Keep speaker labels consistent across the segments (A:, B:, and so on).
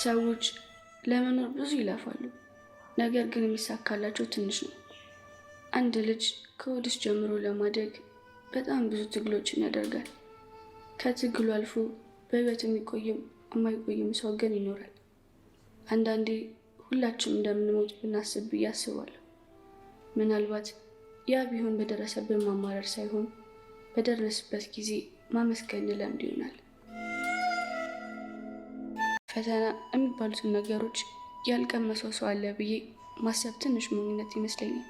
A: ሰዎች ለመኖር ብዙ ይለፋሉ፣ ነገር ግን የሚሳካላቸው ትንሽ ነው። አንድ ልጅ ከሆድሽ ጀምሮ ለማደግ በጣም ብዙ ትግሎችን ያደርጋል። ከትግሉ አልፎ በህይወት የሚቆይም የማይቆይም ሰው ግን ይኖራል። አንዳንዴ ሁላችንም እንደምንሞት ብናስብ ብዬ አስባለሁ። ምናልባት ያ ቢሆን በደረሰብን ማማረር ሳይሆን በደረስበት ጊዜ ማመስገን ለምድ ይሆናል። ፈተና የሚባሉትን ነገሮች ያልቀመሰው ሰው አለ ብዬ ማሰብ ትንሽ ሞኝነት ይመስለኛል።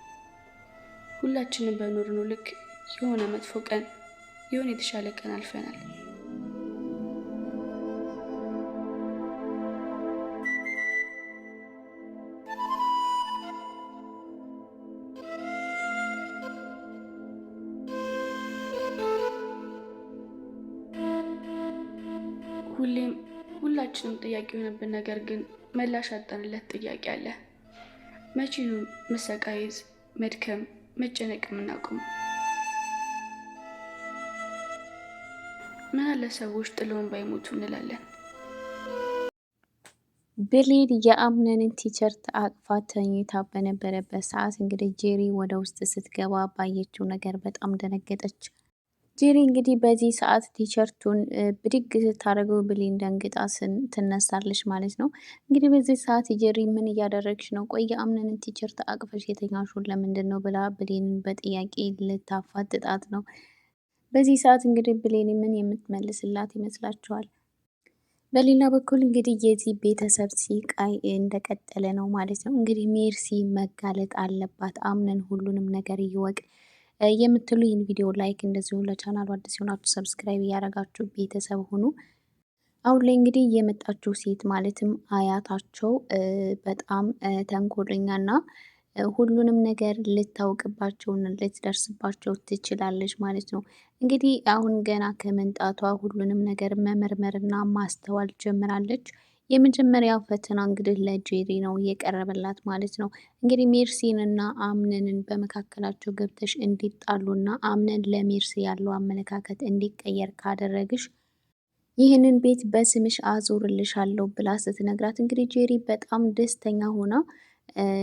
A: ሁላችንም በኖርነው ልክ የሆነ መጥፎ ቀን፣ የሆነ የተሻለ ቀን አልፈናል። ሁላችንም ጥያቄ የሆነብን ነገር ግን ምላሽ ያጣንለት ጥያቄ አለ። መቼ ነው መሰቃየት፣ መድከም፣ መጨነቅ የምናቆመው? ምን አለ ሰዎች ጥለውን ባይሞቱ እንላለን።
B: ብሌን የአምነንን ቲሸርት አቅፋ ተኝታ በነበረበት ሰዓት እንግዲህ ጄሪ ወደ ውስጥ ስትገባ ባየችው ነገር በጣም ደነገጠች። ጄሪ እንግዲህ በዚህ ሰዓት ቲሸርቱን ብድግ ስታደርገው ብሌን ደንግጣ ትነሳለች ማለት ነው። እንግዲህ በዚህ ሰዓት ጄሪ ምን እያደረግሽ ነው? ቆይ የአምነንን ቲሸርት አቅፈሽ የተኛሹን ለምንድን ነው ብላ ብሌንን በጥያቄ ልታፋጥጣት ነው። በዚህ ሰዓት እንግዲህ ብሌን ምን የምትመልስላት ይመስላችኋል? በሌላ በኩል እንግዲህ የዚህ ቤተሰብ ሲቃይ እንደቀጠለ ነው ማለት ነው። እንግዲህ ሜርሲ መጋለጥ አለባት፣ አምነን ሁሉንም ነገር ይወቅ የምትሉ ይህን ቪዲዮ ላይክ፣ እንደዚሁ ለቻናሉ አዲስ የሆናችሁ ሰብስክራይብ እያደረጋችሁ ቤተሰብ ሁኑ። አሁን ላይ እንግዲህ የመጣችው ሴት ማለትም አያታቸው በጣም ተንኮለኛና ሁሉንም ነገር ልታውቅባቸውና ልትደርስባቸው ትችላለች ማለት ነው። እንግዲህ አሁን ገና ከመንጣቷ ሁሉንም ነገር መመርመርና ማስተዋል ጀምራለች። የመጀመሪያው ፈተና እንግዲህ ለጄሪ ነው የቀረበላት ማለት ነው። እንግዲህ ሜርሲን እና አምነንን በመካከላቸው ገብተሽ እንዲጣሉና አምነን ለሜርሲ ያለው አመለካከት እንዲቀየር ካደረግሽ ይህንን ቤት በስምሽ አዞርልሻለሁ ብላ ስትነግራት እንግዲህ ጄሪ በጣም ደስተኛ ሆና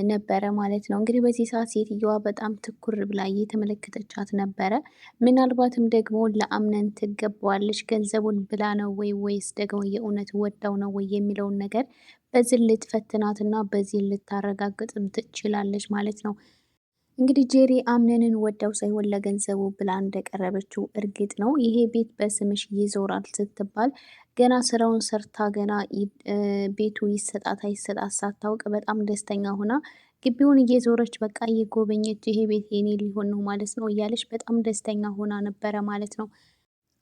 B: ነበረ ማለት ነው። እንግዲህ በዚህ ሰዓት ሴትየዋ በጣም ትኩር ብላ እየተመለከተቻት ነበረ። ምናልባትም ደግሞ ለአምነን ትገባዋለች ገንዘቡን ብላ ነው ወይስ ደግሞ የእውነት ወዳው ነው ወይ የሚለውን ነገር በዚህ ልትፈትናትና በዚህ ልታረጋግጥም ትችላለች ማለት ነው። እንግዲህ ጄሪ አምነንን ወዳው ሳይሆን ለገንዘቡ ብላ እንደቀረበችው እርግጥ ነው። ይሄ ቤት በስምሽ ይዞራል ስትባል ገና ስራውን ሰርታ ገና ቤቱ ይሰጣት አይሰጣት ሳታውቅ በጣም ደስተኛ ሆና ግቢውን እየዞረች በቃ እየጎበኘች ይሄ ቤት የኔ ሊሆን ነው ማለት ነው እያለች በጣም ደስተኛ ሆና ነበረ ማለት ነው።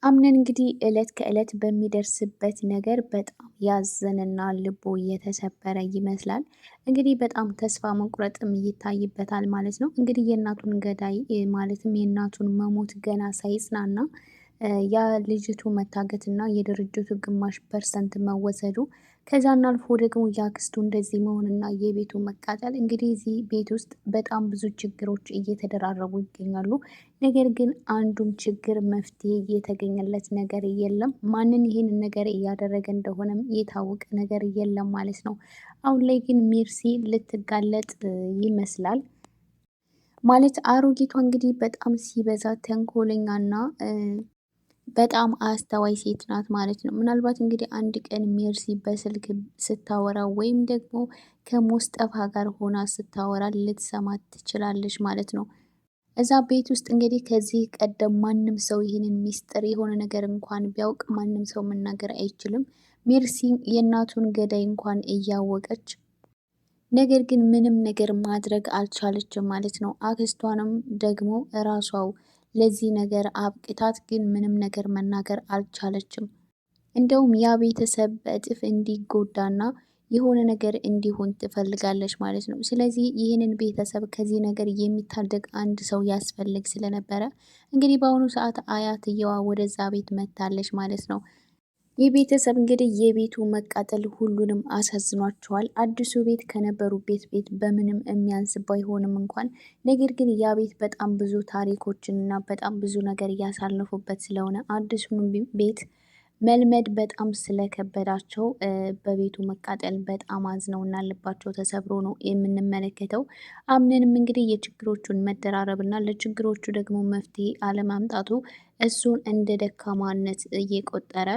B: አምነን እንግዲህ እለት ከእለት በሚደርስበት ነገር በጣም ያዘንና ልቡ እየተሰበረ ይመስላል። እንግዲህ በጣም ተስፋ መቁረጥም ይታይበታል ማለት ነው። እንግዲህ የእናቱን ገዳይ ማለትም የእናቱን መሞት ገና ሳይጽናና ያ ልጅቱ መታገትና የድርጅቱ ግማሽ ፐርሰንት መወሰዱ ከዛና አልፎ ደግሞ የአክስቱ እንደዚህ መሆንና የቤቱ መቃጠል እንግዲህ እዚህ ቤት ውስጥ በጣም ብዙ ችግሮች እየተደራረቡ ይገኛሉ። ነገር ግን አንዱም ችግር መፍትሄ የተገኘለት ነገር የለም። ማንን ይህንን ነገር እያደረገ እንደሆነም የታወቀ ነገር የለም ማለት ነው። አሁን ላይ ግን ሜርሲ ልትጋለጥ ይመስላል። ማለት አሮጊቷ እንግዲህ በጣም ሲበዛ ተንኮለኛና በጣም አስተዋይ ሴት ናት ማለት ነው። ምናልባት እንግዲህ አንድ ቀን ሜርሲ በስልክ ስታወራ ወይም ደግሞ ከሙስጠፋ ጋር ሆና ስታወራ ልትሰማት ትችላለች ማለት ነው። እዛ ቤት ውስጥ እንግዲህ ከዚህ ቀደም ማንም ሰው ይህንን ሚስጥር የሆነ ነገር እንኳን ቢያውቅ ማንም ሰው መናገር አይችልም። ሜርሲ የእናቱን ገዳይ እንኳን እያወቀች ነገር ግን ምንም ነገር ማድረግ አልቻለችም ማለት ነው። አክስቷንም ደግሞ እራሷው ለዚህ ነገር አብቅታት ግን ምንም ነገር መናገር አልቻለችም። እንደውም ያ ቤተሰብ በእጥፍ እንዲጎዳና የሆነ ነገር እንዲሆን ትፈልጋለች ማለት ነው። ስለዚህ ይህንን ቤተሰብ ከዚህ ነገር የሚታደግ አንድ ሰው ያስፈልግ ስለነበረ እንግዲህ በአሁኑ ሰዓት አያትየዋ ወደዛ ቤት መታለች ማለት ነው። ይህ ቤተሰብ እንግዲህ የቤቱ መቃጠል ሁሉንም አሳዝኗቸዋል። አዲሱ ቤት ከነበሩበት ቤት በምንም የሚያንስ ባይሆንም እንኳን ነገር ግን ያ ቤት በጣም ብዙ ታሪኮችን እና በጣም ብዙ ነገር እያሳለፉበት ስለሆነ አዲሱን ቤት መልመድ በጣም ስለከበዳቸው በቤቱ መቃጠል በጣም አዝነውና ልባቸው ተሰብሮ ነው የምንመለከተው። አምነንም እንግዲህ የችግሮቹን መደራረብ እና ለችግሮቹ ደግሞ መፍትሄ አለማምጣቱ እሱን እንደ ደካማነት እየቆጠረ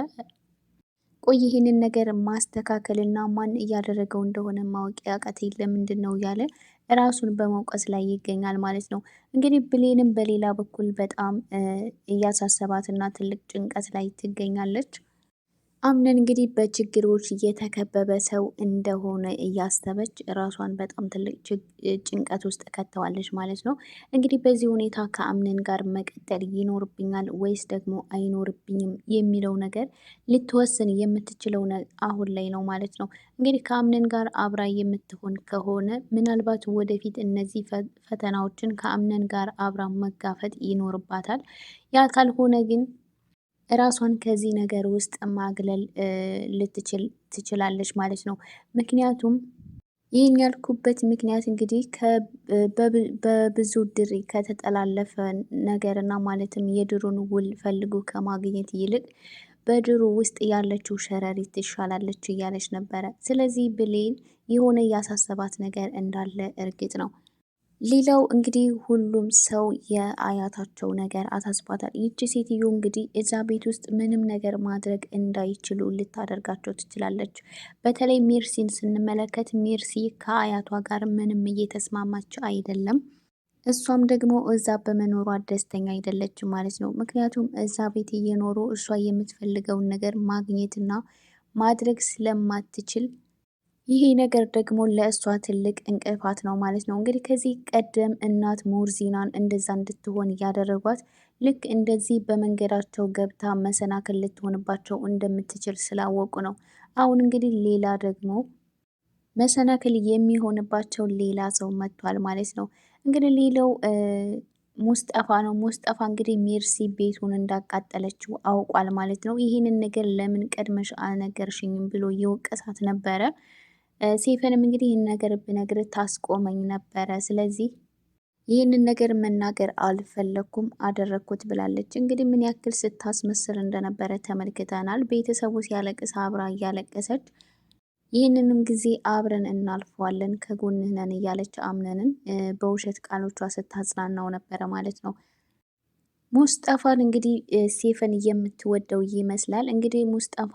B: ቆይ ይህንን ነገር ማስተካከልና ማን እያደረገው እንደሆነ ማወቅ ያቃተኝ ለምንድን ነው እያለ ራሱን በመውቀስ ላይ ይገኛል ማለት ነው። እንግዲህ ብሌንም በሌላ በኩል በጣም እያሳሰባትና ትልቅ ጭንቀት ላይ ትገኛለች። አምነን እንግዲህ በችግሮች የተከበበ ሰው እንደሆነ እያሰበች ራሷን በጣም ትልቅ ጭንቀት ውስጥ ከተዋለች ማለት ነው። እንግዲህ በዚህ ሁኔታ ከአምነን ጋር መቀጠል ይኖርብኛል ወይስ ደግሞ አይኖርብኝም የሚለው ነገር ልትወስን የምትችለው አሁን ላይ ነው ማለት ነው። እንግዲህ ከአምነን ጋር አብራ የምትሆን ከሆነ ምናልባት ወደፊት እነዚህ ፈተናዎችን ከአምነን ጋር አብራ መጋፈጥ ይኖርባታል። ያ ካልሆነ ግን ራሷን ከዚህ ነገር ውስጥ ማግለል ትችላለች ማለት ነው። ምክንያቱም ይህን ያልኩበት ምክንያት እንግዲህ በብዙ ድር ከተጠላለፈ ነገርና ማለትም የድሩን ውል ፈልጎ ከማግኘት ይልቅ በድሩ ውስጥ ያለችው ሸረሪት ትሻላለች እያለች ነበረ። ስለዚህ ብሌን የሆነ ያሳሰባት ነገር እንዳለ እርግጥ ነው። ሌላው እንግዲህ ሁሉም ሰው የአያታቸው ነገር አሳስቧታል። ይቺ ሴትዮ እንግዲህ እዛ ቤት ውስጥ ምንም ነገር ማድረግ እንዳይችሉ ልታደርጋቸው ትችላለች። በተለይ ሜርሲን ስንመለከት ሜርሲ ከአያቷ ጋር ምንም እየተስማማች አይደለም። እሷም ደግሞ እዛ በመኖሯ ደስተኛ አይደለችም ማለት ነው። ምክንያቱም እዛ ቤት እየኖሩ እሷ የምትፈልገውን ነገር ማግኘትና ማድረግ ስለማትችል ይሄ ነገር ደግሞ ለእሷ ትልቅ እንቅፋት ነው ማለት ነው። እንግዲህ ከዚህ ቀደም እናት ሞርዚናን እንደዛ እንድትሆን እያደረጓት ልክ እንደዚህ በመንገዳቸው ገብታ መሰናክል ልትሆንባቸው እንደምትችል ስላወቁ ነው። አሁን እንግዲህ ሌላ ደግሞ መሰናክል የሚሆንባቸው ሌላ ሰው መጥቷል ማለት ነው። እንግዲህ ሌላው ሙስጠፋ ነው። ሙስጠፋ እንግዲህ ሜርሲ ቤቱን እንዳቃጠለችው አውቋል ማለት ነው። ይህንን ነገር ለምን ቀድመሽ አልነገርሽኝም ብሎ እየወቀሳት ነበረ። ሴፈንም እንግዲህ ይህን ነገር ብነግር ታስቆመኝ ነበረ። ስለዚህ ይህንን ነገር መናገር አልፈለኩም አደረግኩት ብላለች። እንግዲህ ምን ያክል ስታስመስል እንደነበረ ተመልክተናል። ቤተሰቡ ሲያለቅስ አብራ እያለቀሰች ይህንንም ጊዜ አብረን እናልፈዋለን ከጎንህ ነን እያለች አምነንን በውሸት ቃሎቿ ስታጽናናው ነበረ ማለት ነው። ሙስጠፋን እንግዲህ ሴፈን የምትወደው ይመስላል። እንግዲህ ሙስጠፋ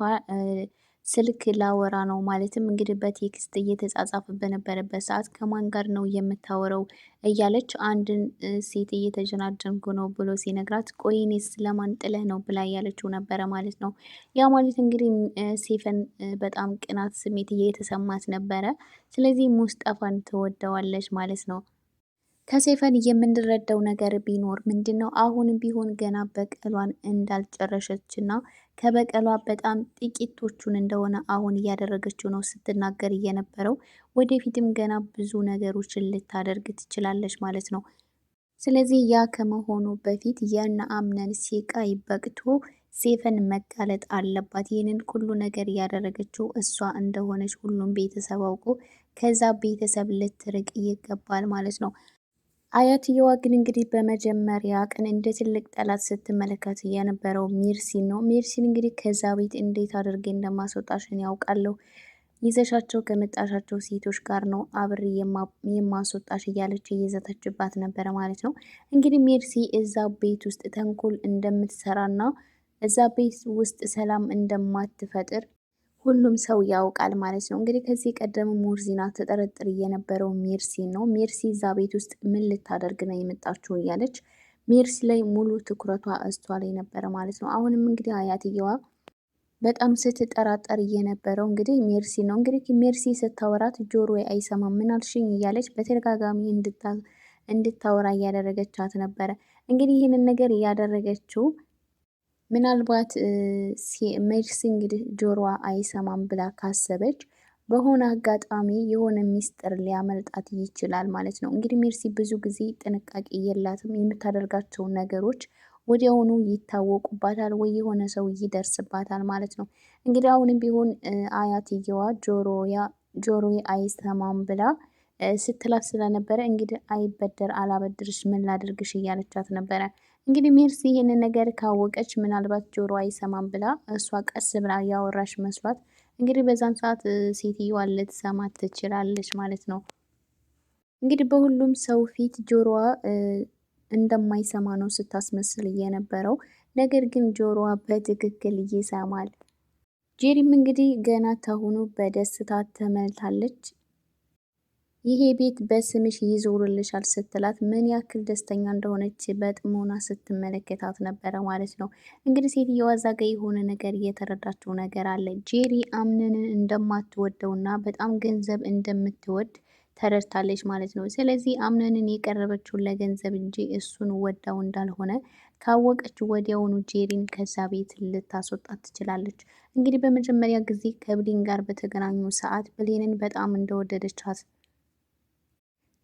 B: ስልክ ላወራ ነው ማለትም እንግዲህ በቴክስት እየተጻጻፈ በነበረበት ሰዓት ከማን ጋር ነው የምታወረው እያለች አንድን ሴት እየተጀናጀንኩ ነው ብሎ ሲነግራት ቆይኔስ ለማን ጥለህ ነው ብላ እያለችው ነበረ ማለት ነው። ያ ማለት እንግዲህ ሴፈን በጣም ቅናት ስሜት እየተሰማት ነበረ። ስለዚህ ሙስጠፋን ትወደዋለች ማለት ነው። ከሴፈን የምንረዳው ነገር ቢኖር ምንድን ነው አሁንም ቢሆን ገና በቀሏን እንዳልጨረሰች እና ከበቀሏ በጣም ጥቂቶቹን እንደሆነ አሁን እያደረገችው ነው ስትናገር እየነበረው። ወደፊትም ገና ብዙ ነገሮችን ልታደርግ ትችላለች ማለት ነው። ስለዚህ ያ ከመሆኑ በፊት የነ አምነን ሲቃይ በቅቶ ሴፈን መጋለጥ አለባት። ይህንን ሁሉ ነገር እያደረገችው እሷ እንደሆነች ሁሉም ቤተሰብ አውቆ ከዛ ቤተሰብ ልትርቅ ይገባል ማለት ነው። አያትየዋ ግን እንግዲህ በመጀመሪያ ቀን እንደ ትልቅ ጠላት ስትመለከት የነበረው ሜርሲን ነው። ሜርሲን እንግዲህ ከዛ ቤት እንዴት አድርጌ እንደማስወጣሽን ያውቃለሁ፣ ይዘሻቸው ከመጣሻቸው ሴቶች ጋር ነው አብሬ የማስወጣሽ እያለች እየዘተችባት ነበረ ማለት ነው። እንግዲህ ሜርሲ እዛ ቤት ውስጥ ተንኮል እንደምትሰራና እዛ ቤት ውስጥ ሰላም እንደማትፈጥር ሁሉም ሰው ያውቃል ማለት ነው። እንግዲህ ከዚህ ቀደም ሞርዚና ተጠረጥር የነበረው ሜርሲን ነው። ሜርሲ እዛ ቤት ውስጥ ምን ልታደርግ ነው የመጣችው እያለች ሜርሲ ላይ ሙሉ ትኩረቷ እሷ ላይ ነበረ ማለት ነው። አሁንም እንግዲህ አያትየዋ በጣም ስትጠራጠር እየነበረው እንግዲህ ሜርሲ ነው። እንግዲህ ሜርሲ ስታወራት ጆሮ አይሰማም ምን አልሽኝ እያለች በተደጋጋሚ እንድታወራ እያደረገቻት ነበረ። እንግዲህ ይህንን ነገር እያደረገችው ምናልባት ሜርሲ እንግዲህ ጆሮዋ አይሰማም ብላ ካሰበች በሆነ አጋጣሚ የሆነ ሚስጥር ሊያመልጣት ይችላል ማለት ነው። እንግዲህ ሜርሲ ብዙ ጊዜ ጥንቃቄ የላትም። የምታደርጋቸው ነገሮች ወዲያውኑ ይታወቁባታል ወይ የሆነ ሰው ይደርስባታል ማለት ነው። እንግዲህ አሁንም ቢሆን አያትየዋ ጆሮዬ አይሰማም ብላ ስትላት ስለነበረ እንግዲህ አይበደር አላበድርሽ ምን ላድርግሽ እያለቻት ነበረ። እንግዲህ ሜርሲ ይህንን ነገር ካወቀች ምናልባት ጆሮ አይሰማም ብላ እሷ ቀስ ብላ ያወራሽ መስሏት እንግዲህ በዛን ሰዓት ሴትዮዋ ልትሰማ ትችላለች ማለት ነው። እንግዲህ በሁሉም ሰው ፊት ጆሮዋ እንደማይሰማ ነው ስታስመስል የነበረው። ነገር ግን ጆሮዋ በትክክል ይሰማል። ጄሪም እንግዲህ ገና ታሁኑ በደስታ ተመልታለች። ይሄ ቤት በስምሽ ይዞርልሻል ስትላት ምን ያክል ደስተኛ እንደሆነች በጥሞና ስትመለከታት ነበረ ማለት ነው። እንግዲህ ሴትዮዋ እዛ ጋ የሆነ ነገር እየተረዳችው ነገር አለ። ጄሪ አምነንን እንደማትወደውና በጣም ገንዘብ እንደምትወድ ተረድታለች ማለት ነው። ስለዚህ አምነንን የቀረበችውን ለገንዘብ እንጂ እሱን ወዳው እንዳልሆነ ካወቀች ወዲያውኑ ጄሪን ከዛ ቤት ልታስወጣት ትችላለች። እንግዲህ በመጀመሪያ ጊዜ ከብሌን ጋር በተገናኙ ሰዓት ብሌንን በጣም እንደወደደቻት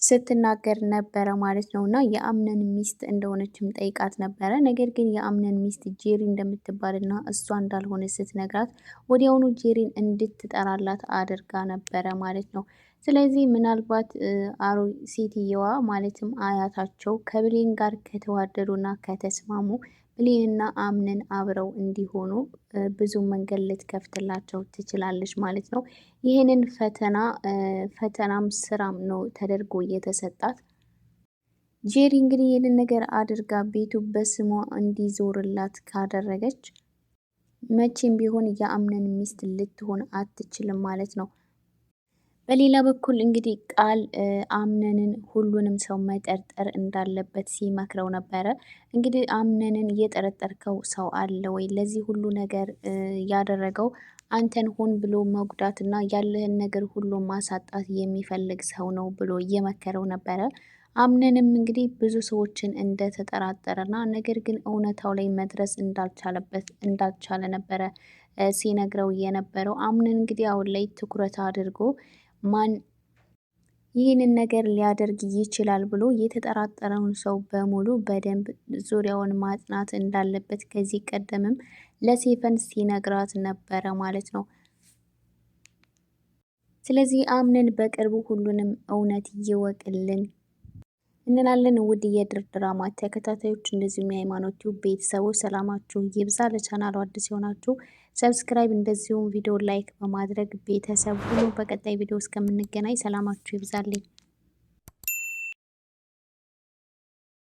B: ስትናገር ነበረ ማለት ነው። እና የአምነን ሚስት እንደሆነችም ጠይቃት ነበረ። ነገር ግን የአምነን ሚስት ጄሪ እንደምትባልና እሷ እንዳልሆነ ስትነግራት ወዲያውኑ ጄሪን እንድትጠራላት አድርጋ ነበረ ማለት ነው። ስለዚህ ምናልባት ሴትየዋ ማለትም አያታቸው ከብሌን ጋር ከተዋደዱና ከተስማሙ ብሌንና አምነን አብረው እንዲሆኑ ብዙ መንገድ ልትከፍትላቸው ትችላለች ማለት ነው። ይህንን ፈተናም ስራም ነው ተደርጎ የተሰጣት። ጄሪ እንግዲህ ይህንን ነገር አድርጋ ቤቱ በስሟ እንዲዞርላት ካደረገች መቼም ቢሆን የአምነን ሚስት ልትሆን አትችልም ማለት ነው። በሌላ በኩል እንግዲህ ቃል አምነንን ሁሉንም ሰው መጠርጠር እንዳለበት ሲመክረው ነበረ። እንግዲህ አምነንን እየጠረጠርከው ሰው አለ ወይ? ለዚህ ሁሉ ነገር ያደረገው አንተን ሆን ብሎ መጉዳት እና ያለህን ነገር ሁሉ ማሳጣት የሚፈልግ ሰው ነው ብሎ እየመከረው ነበረ። አምነንም እንግዲህ ብዙ ሰዎችን እንደተጠራጠረና ነገር ግን እውነታው ላይ መድረስ እንዳልቻለ ነበረ ሲነግረው የነበረው። አምነን እንግዲህ አሁን ላይ ትኩረት አድርጎ ማን ይህንን ነገር ሊያደርግ ይችላል ብሎ የተጠራጠረውን ሰው በሙሉ በደንብ ዙሪያውን ማጥናት እንዳለበት ከዚህ ቀደምም ለሴፈን ሲነግራት ነበረ ማለት ነው። ስለዚህ አምነን በቅርቡ ሁሉንም እውነት ይወቅልን እንላለን። ውድ የድር ድራማ ተከታታዮች እንደዚሁም የሃይማኖት ቤተሰቦች ሰላማችሁ ይብዛ። ለቻናሉ አዲስ የሆናችሁ ሰብስክራይብ እንደዚሁም ቪዲዮ ላይክ በማድረግ ቤተሰብ ሁሉ በቀጣይ ቪዲዮ እስከምንገናኝ ሰላማችሁ ይብዛልኝ።